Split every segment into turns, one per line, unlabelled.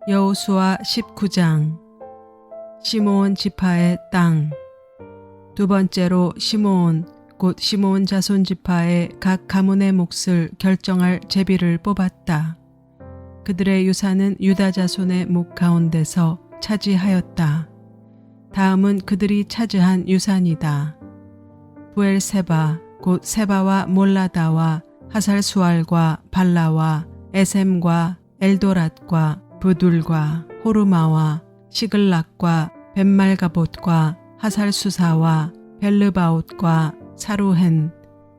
여호수아 19장. 시므온 지파의 땅. 두 번째로 시므온 곧 시므온 자손 지파의 각 가문의 몫을 결정할 제비를 뽑았다. 그들의 유산은 유다 자손의 목 가운데서 차지하였다. 다음은 그들이 차지한 유산이다. 부엘세바 곧 세바와 몰라다와 하살수알과 발라와 에셈과 엘도랏과 부둘과 호르마와 시글락과 벳말가봇과 하살수사와 벨르바옷과 사루헨,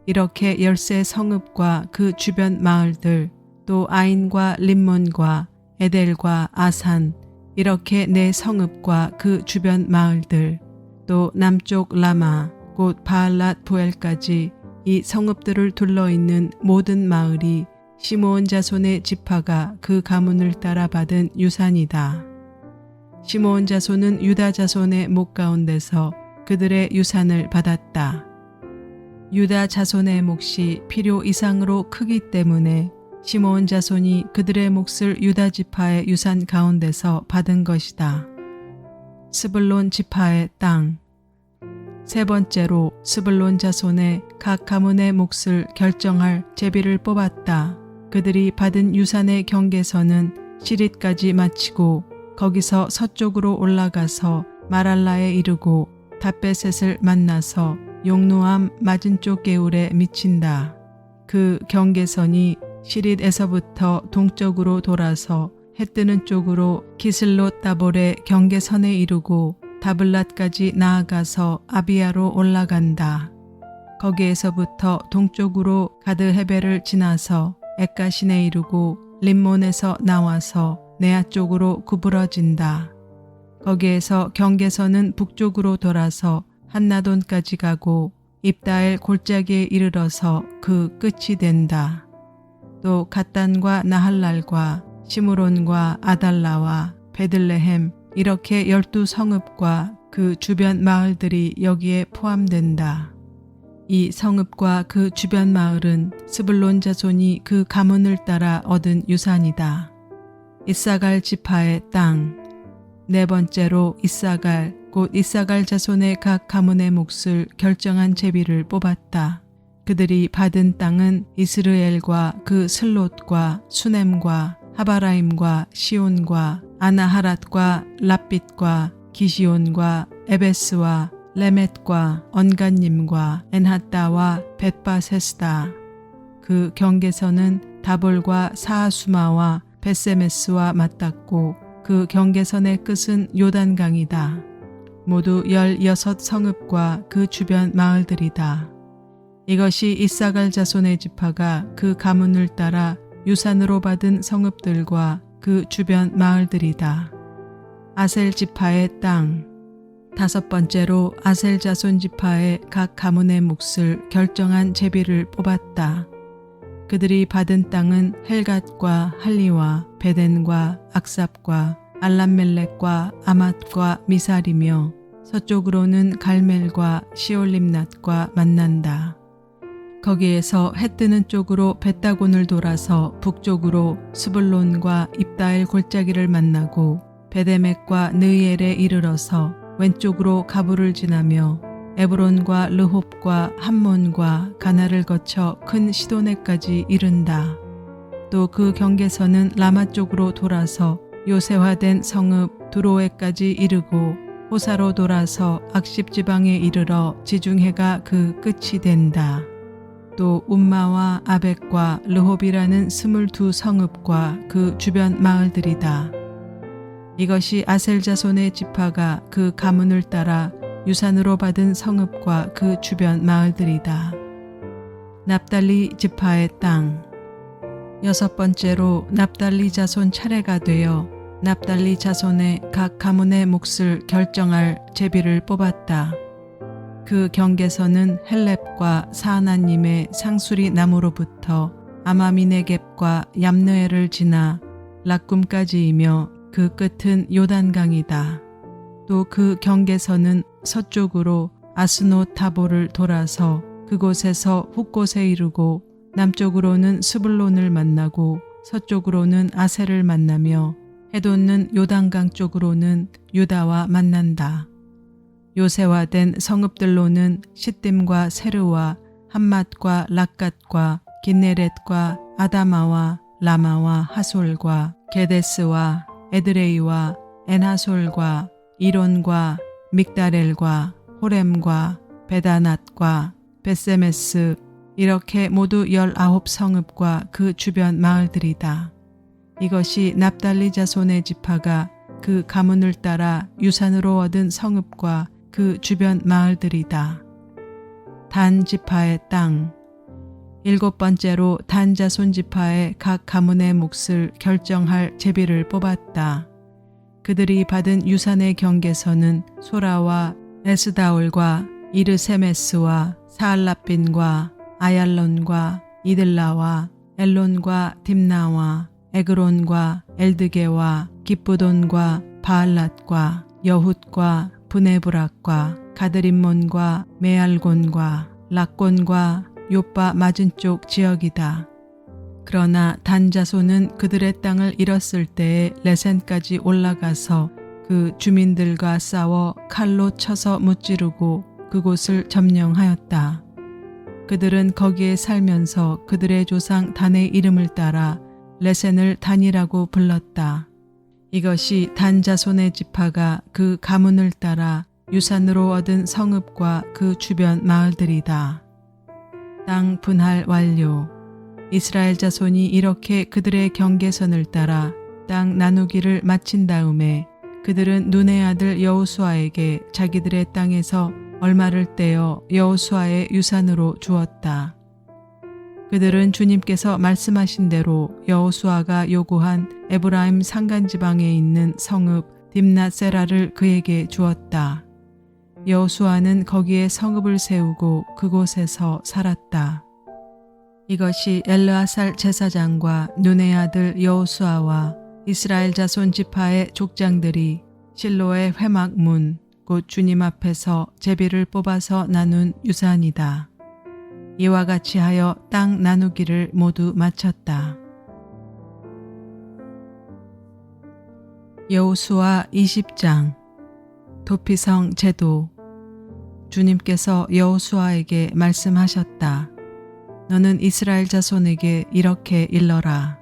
이렇게 13 성읍과 그 주변 마을들, 또 아인과 림몬과 에델과 아산, 이렇게 4 성읍과 그 주변 마을들, 또 남쪽 라마 곧 바알랏 부엘까지 이 성읍들을 둘러있는 모든 마을이 시므온 자손의 지파가 그 가문을 따라 받은 유산이다. 시므온 자손은 유다 자손의 목 가운데서 그들의 유산을 받았다. 유다 자손의 몫이 필요 이상으로 크기 때문에 시므온 자손이 그들의 몫을 유다 지파의 유산 가운데서 받은 것이다. 스불론 지파의 땅. 세 번째로 스불론 자손의 각 가문의 몫을 결정할 제비를 뽑았다. 그들이 받은 유산의 경계선은 시릿까지 마치고 거기서 서쪽으로 올라가서 마랄라에 이르고 다베셋을 만나서 용노암 맞은쪽 개울에 미친다. 그 경계선이 시릿에서부터 동쪽으로 돌아서 해 뜨는 쪽으로 기슬롯 다볼의 경계선에 이르고 다블랏까지 나아가서 아비야로 올라간다. 거기에서부터 동쪽으로 가드 헤벨을 지나서 엑가신에 이르고 림몬에서 나와서 네아 쪽으로 구부러진다. 거기에서 경계선은 북쪽으로 돌아서 한나돈까지 가고 입다엘 골짜기에 이르러서 그 끝이 된다. 또 갓단과 나할랄과 시므론과 아달라와 베들레헴, 이렇게 12 성읍과 그 주변 마을들이 여기에 포함된다. 이 성읍과 그 주변 마을은 스불론 자손이 그 가문을 따라 얻은 유산이다. 이사갈 지파의 땅. 네 번째로 이사갈 곧 이사갈 자손의 각 가문의 몫을 결정한 제비를 뽑았다. 그들이 받은 땅은 이스르엘과 그 슬롯과 수넴과 하바라임과 시온과 아나하랏과 랍빗과 기시온과 에베스와 레멧과 언간님과 엔핫다와 벳바세스다. 그 경계선은 다볼과 사하수마와 베세메스와 맞닿고 그 경계선의 끝은 요단강이다. 모두 16 성읍과 그 주변 마을들이다. 이것이 이사갈 자손의 지파가 그 가문을 따라 유산으로 받은 성읍들과 그 주변 마을들이다. 아셀 지파의 땅. 다섯 번째로 아셀 자손 지파의 각 가문의 몫을 결정한 제비를 뽑았다. 그들이 받은 땅은 헬갓과 할리와 베덴과 악삽과 알람멜렉과 아맛과 미살이며 서쪽으로는 갈멜과 시올림낫과 만난다. 거기에서 해 뜨는 쪽으로 벳다곤을 돌아서 북쪽으로 스불론과 입다엘 골짜기를 만나고 베데멕과 느이엘에 이르러서 왼쪽으로 가부를 지나며 에브론과 르홉과 함몬과 가나를 거쳐 큰 시도네까지 이른다. 또 그 경계선은 라마 쪽으로 돌아서 요새화된 성읍 두로에까지 이르고 호사로 돌아서 악십 지방에 이르러 지중해가 그 끝이 된다. 또 움마와 아벡과 르홉이라는 22 성읍과 그 주변 마을들이다. 이것이 아셀 자손의 지파가 그 가문을 따라 유산으로 받은 성읍과 그 주변 마을들이다. 납달리 지파의 땅. 여섯 번째로 납달리 자손 차례가 되어 납달리 자손의 각 가문의 몫을 결정할 제비를 뽑았다. 그 경계선은 헬렙과 사하나님의 상수리 나무로부터 아마미네겝과 얌느에를 지나 락꿈까지이며 그 끝은 요단강이다. 또 그 경계선은 서쪽으로 아스노 타보를 돌아서 그곳에서 훗곳에 이르고 남쪽으로는 스불론을 만나고 서쪽으로는 아셀을 만나며 해돋는 요단강 쪽으로는 유다와 만난다. 요새화된 성읍들로는 시딤과 세르와 함맛과 락갓과 긴네렛과 아다마와 라마와 하솔과 게데스와 에드레이와 엔하솔과 이론과 믹다렐과 호렘과 베다낫과 베세메스 이렇게 모두 19성읍과 그 주변 마을들이다. 이것이 납달리 자손의 지파가 그 가문을 따라 유산으로 얻은 성읍과 그 주변 마을들이다. 단 지파의 땅. 7번째로 단 자손 지파의 각 가문의 몫을 결정할 제비를 뽑았다. 그들이 받은 유산의 경계선은 소라와 에스다올과 이르세메스와 사알라빈과 아얄론과 이들라와 엘론과 딥나와 에그론과 엘드게와 기쁘돈과 바알랏과 여훗과 브네브락과 가드림몬과 메알곤과 락곤과 요빠 맞은 쪽 지역이다. 그러나 단 자손은 그들의 땅을 잃었을 때에 레센까지 올라가서 그 주민들과 싸워 칼로 쳐서 무찌르고 그곳을 점령하였다. 그들은 거기에 살면서 그들의 조상 단의 이름을 따라 레센을 단이라고 불렀다. 이것이 단 자손의 지파가 그 가문을 따라 유산으로 얻은 성읍과 그 주변 마을들이다. 땅 분할 완료. 이스라엘 자손이 이렇게 그들의 경계선을 따라 땅 나누기를 마친 다음에 그들은 눈의 아들 여호수아에게 자기들의 땅에서 얼마를 떼어 여호수아의 유산으로 주었다. 그들은 주님께서 말씀하신 대로 여호수아가 요구한 에브라임 산간지방에 있는 성읍 딥낫세라를 그에게 주었다. 여호수아는 거기에 성읍을 세우고 그곳에서 살았다. 이것이 엘르아살 제사장과 눈의 아들 여호수아와 이스라엘 자손 지파의 족장들이 실로의 회막문 곧 주님 앞에서 제비를 뽑아서 나눈 유산이다. 이와 같이 하여 땅 나누기를 모두 마쳤다. 여호수아 20장. 도피성 제도. 주님께서 여호수아에게 말씀하셨다. 너는 이스라엘 자손에게 이렇게 일러라.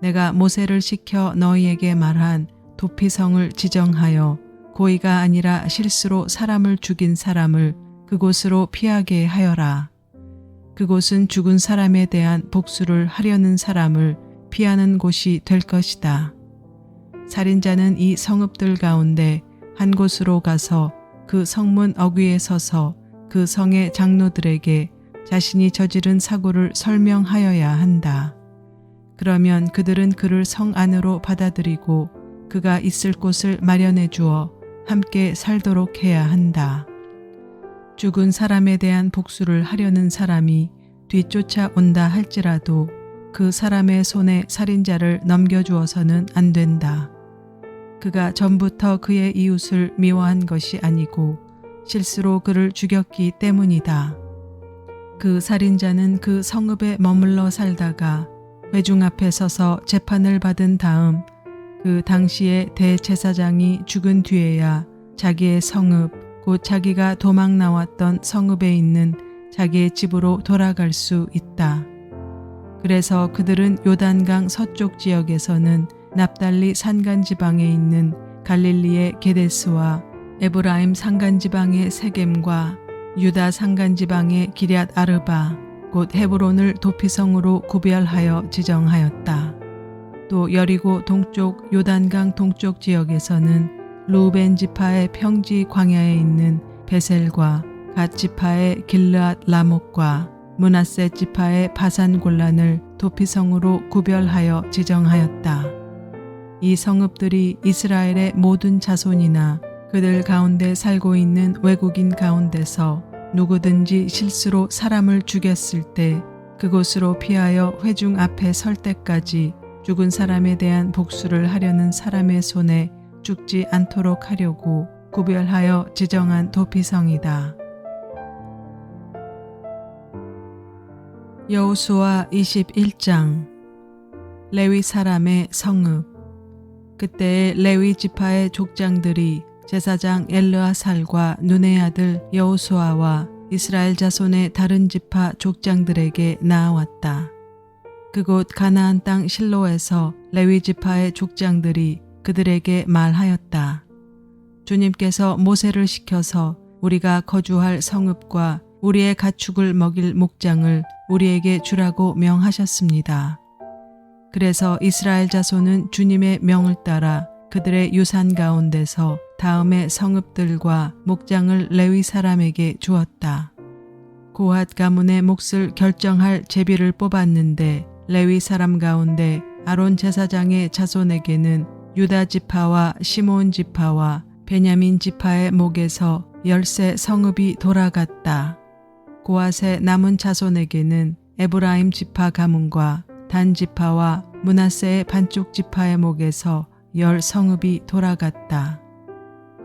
내가 모세를 시켜 너희에게 말한 도피성을 지정하여 고의가 아니라 실수로 사람을 죽인 사람을 그곳으로 피하게 하여라. 그곳은 죽은 사람에 대한 복수를 하려는 사람을 피하는 곳이 될 것이다. 살인자는 이 성읍들 가운데 한 곳으로 가서 그 성문 어귀에 서서 그 성의 장로들에게 자신이 저지른 사고를 설명하여야 한다. 그러면 그들은 그를 성 안으로 받아들이고 그가 있을 곳을 마련해 주어 함께 살도록 해야 한다. 죽은 사람에 대한 복수를 하려는 사람이 뒤쫓아온다 할지라도 그 사람의 손에 살인자를 넘겨주어서는 안 된다. 그가 전부터 그의 이웃을 미워한 것이 아니고 실수로 그를 죽였기 때문이다. 그 살인자는 그 성읍에 머물러 살다가 회중 앞에 서서 재판을 받은 다음 그 당시에 대제사장이 죽은 뒤에야 자기의 성읍 곧 자기가 도망 나왔던 성읍에 있는 자기의 집으로 돌아갈 수 있다. 그래서 그들은 요단강 서쪽 지역에서는 납달리 산간지방에 있는 갈릴리의 게데스와 에브라임 산간지방의 세겜과 유다 산간지방의 기럇 아르바 곧 헤브론을 도피성으로 구별하여 지정하였다. 또 여리고 동쪽 요단강 동쪽 지역에서는 루벤 지파의 평지 광야에 있는 베셀과 갓 지파의 길르앗 라목과 므낫세 지파의 바산 골란을 도피성으로 구별하여 지정하였다. 이 성읍들이 이스라엘의 모든 자손이나 그들 가운데 살고 있는 외국인 가운데서 누구든지 실수로 사람을 죽였을 때 그곳으로 피하여 회중 앞에 설 때까지 죽은 사람에 대한 복수를 하려는 사람의 손에 죽지 않도록 하려고 구별하여 지정한 도피성이다. 여호수아 21장. 레위 사람의 성읍. 그때에 레위 지파의 족장들이 제사장 엘르아살과 눈의 아들 여호수아와 이스라엘 자손의 다른 지파 족장들에게 나아왔다. 그곳 가나안 땅 실로에서 레위 지파의 족장들이 그들에게 말하였다. 주님께서 모세를 시켜서 우리가 거주할 성읍과 우리의 가축을 먹일 목장을 우리에게 주라고 명하셨습니다. 그래서 이스라엘 자손은 주님의 명을 따라 그들의 유산 가운데서 다음의 성읍들과 목장을 레위 사람에게 주었다. 고핫 가문의 몫을 결정할 제비를 뽑았는데 레위 사람 가운데 아론 제사장의 자손에게는 유다 지파와 시므온 지파와 베냐민 지파의 목에서 10세 성읍이 돌아갔다. 고핫의 남은 자손에게는 에브라임 지파 가문과 단 지파와 므낫세의 반쪽 지파의 목에서 10 성읍이 돌아갔다.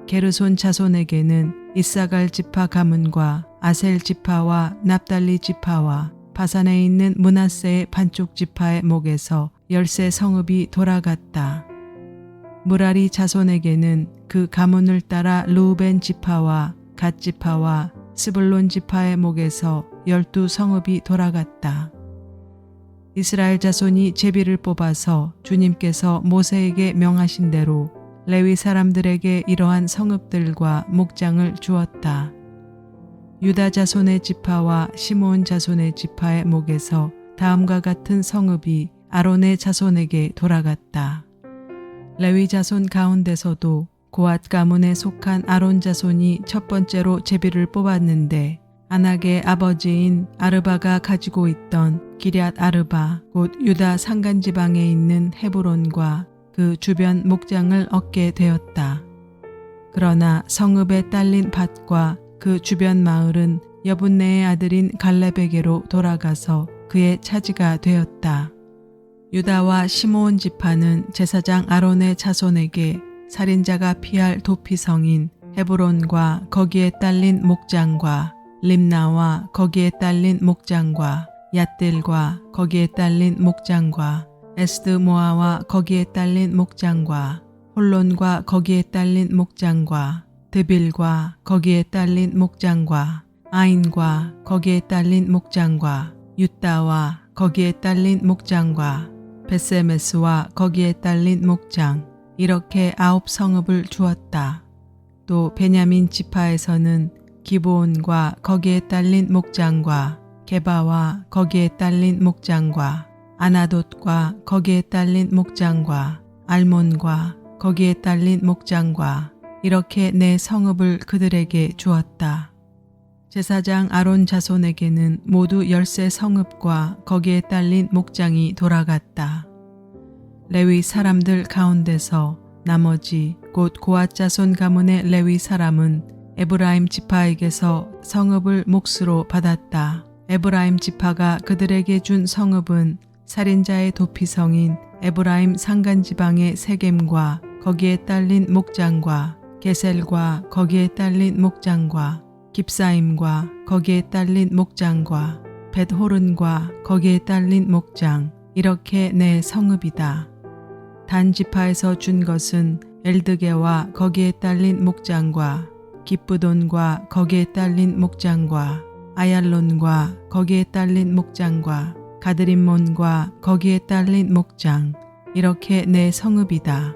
게르손 자손에게는 이사갈 지파 가문과 아셀 지파와 납달리 지파와 바산에 있는 므낫세의 반쪽 지파의 목에서 10세 성읍이 돌아갔다. 무라리 자손에게는 그 가문을 따라 르우벤 지파와 갓 지파와 스불론 지파의 목에서 12 성읍이 돌아갔다. 이스라엘 자손이 제비를 뽑아서 주님께서 모세에게 명하신 대로 레위 사람들에게 이러한 성읍들과 목장을 주었다. 유다 자손의 지파와 시므온 자손의 지파의 목에서 다음과 같은 성읍이 아론의 자손에게 돌아갔다. 레위 자손 가운데서도 고핫 가문에 속한 아론 자손이 첫 번째로 제비를 뽑았는데 아낙의 아버지인 아르바가 가지고 있던 기럇 아르바 곧 유다 산간지방에 있는 헤브론과 그 주변 목장을 얻게 되었다. 그러나 성읍에 딸린 밭과 그 주변 마을은 여분네의 아들인 갈렙에게로 돌아가서 그의 차지가 되었다. 유다와 시므온 지파는 제사장 아론의 자손에게 살인자가 피할 도피성인 헤브론과 거기에 딸린 목장과 림나와 거기에 딸린 목장과 얏딜과 거기에 딸린 목장과 에스드모아와 거기에 딸린 목장과 홀론과 거기에 딸린 목장과 드빌과 거기에 딸린 목장과 아인과 거기에 딸린 목장과 윳다와 거기에 딸린 목장과 베세메스와 거기에 딸린 목장 이렇게 9 성읍을 주었다. 또 베냐민 지파에서는 기브온과 거기에 딸린 목장과 게바와 거기에 딸린 목장과 아나돗과 거기에 딸린 목장과 알몬과 거기에 딸린 목장과 이렇게 4 성읍을 그들에게 주었다. 제사장 아론 자손에게는 모두 10세 성읍과 거기에 딸린 목장이 돌아갔다. 레위 사람들 가운데서 나머지 곧 고핫 자손 가문의 레위 사람은 에브라임 지파에게서 성읍을 몫으로 받았다. 에브라임 지파가 그들에게 준 성읍은 살인자의 도피성인 에브라임 산간지방의 세겜과 거기에 딸린 목장과 게셀과 거기에 딸린 목장과 깁사임과 거기에 딸린 목장과 벳호른과 거기에 딸린 목장 이렇게 4 성읍이다. 단 지파에서 준 것은 엘드게와 거기에 딸린 목장과 기브돈과 거기에 딸린 목장과 아얄론과 거기에 딸린 목장과 가드림몬과 거기에 딸린 목장 이렇게 4 성읍이다.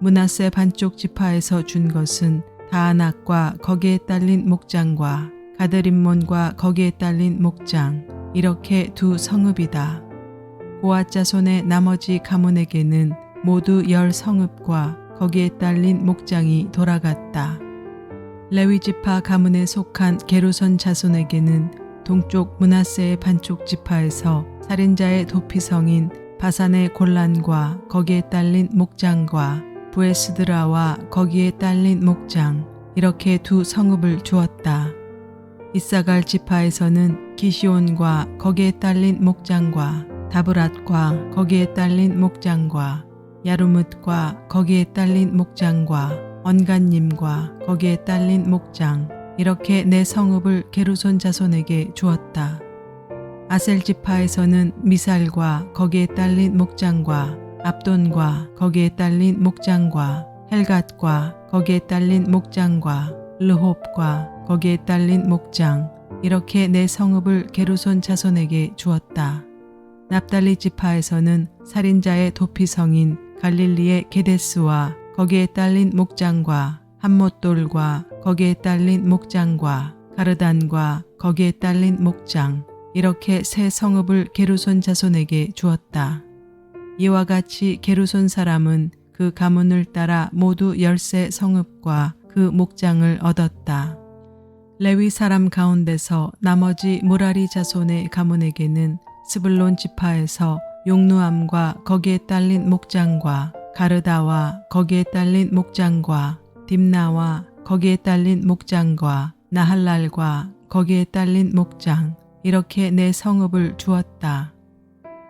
므낫세 반쪽 지파에서 준 것은 다아낙과 거기에 딸린 목장과 가드림몬과 거기에 딸린 목장 이렇게 2 성읍이다. 고핫 자손의 나머지 가문에게는 모두 10 성읍과 거기에 딸린 목장이 돌아갔다. 레위 지파 가문에 속한 게르손 자손에게는 동쪽 므낫세의 반쪽 지파에서 살인자의 도피성인 바산의 골란과 거기에 딸린 목장과 부에스드라와 거기에 딸린 목장 이렇게 2 성읍을 주었다. 이사갈 지파에서는 기시온과 거기에 딸린 목장과 다브랏과 거기에 딸린 목장과 야르뭇과 거기에 딸린 목장과 언간님과 거기에 딸린 목장 이렇게 4 성읍을 게르손 자손에게 주었다. 아셀 지파에서는 미살과 거기에 딸린 목장과 압돈과 거기에 딸린 목장과 헬갓과 거기에 딸린 목장과 르홉과 거기에 딸린 목장, 이렇게 네 성읍을 게르손 자손에게 주었다. 납달리 지파에서는 살인자의 도피성인 갈릴리의 게데스와 거기에 딸린 목장과 함못돌과 거기에 딸린 목장과 가르단과 거기에 딸린 목장, 이렇게 세 성읍을 게르손 자손에게 주었다. 이와 같이 게르손 사람은 그 가문을 따라 모두 13 성읍과 그 목장을 얻었다. 레위 사람 가운데서 나머지 무라리 자손의 가문에게는 스불론 지파에서 용누암과 거기에 딸린 목장과 가르다와 거기에 딸린 목장과 딥나와 거기에 딸린 목장과 나할랄과 거기에 딸린 목장, 이렇게 네 성읍을 주었다.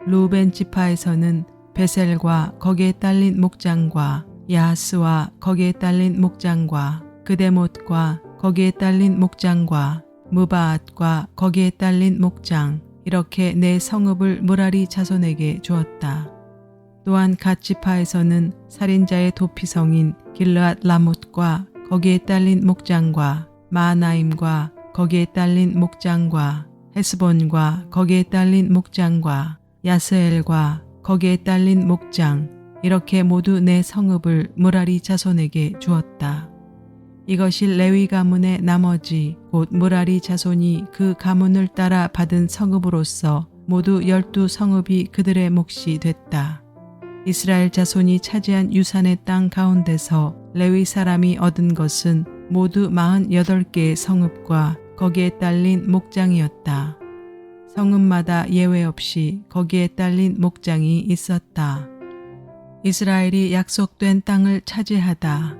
루벤 지파에서는 베셀과 거기에 딸린 목장과 야하스와 거기에 딸린 목장과 그데못과 거기에 딸린 목장과 무바앗과 거기에 딸린 목장, 이렇게 네 성읍을 무라리 자손에게 주었다. 또한 갓 지파에서는 살인자의 도피성인 길르앗 라못과 거기에 딸린 목장과 마하나임과 거기에 딸린 목장과 헤스본과 거기에 딸린 목장과 야스엘과 거기에 딸린 목장, 이렇게 모두 네 성읍을 무라리 자손에게 주었다. 이것이 레위 가문의 나머지 곧 무라리 자손이 그 가문을 따라 받은 성읍으로서 모두 12성읍이 그들의 몫이 됐다. 이스라엘 자손이 차지한 유산의 땅 가운데서 레위 사람이 얻은 것은 모두 48개의 성읍과 거기에 딸린 목장이었다. 성읍마다 예외 없이 거기에 딸린 목장이 있었다. 이스라엘이 약속된 땅을 차지하다.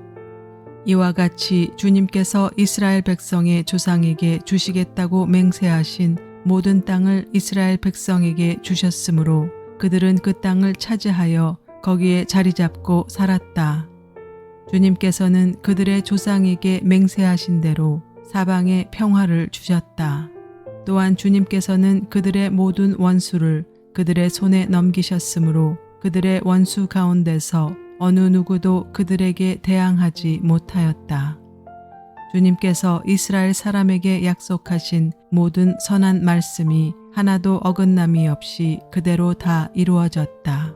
이와 같이 주님께서 이스라엘 백성의 조상에게 주시겠다고 맹세하신 모든 땅을 이스라엘 백성에게 주셨으므로 그들은 그 땅을 차지하여 거기에 자리 잡고 살았다. 주님께서는 그들의 조상에게 맹세하신 대로 사방에 평화를 주셨다. 또한 주님께서는 그들의 모든 원수를 그들의 손에 넘기셨으므로 그들의 원수 가운데서 어느 누구도 그들에게 대항하지 못하였다. 주님께서 이스라엘 사람에게 약속하신 모든 선한 말씀이 하나도 어긋남이 없이 그대로 다 이루어졌다.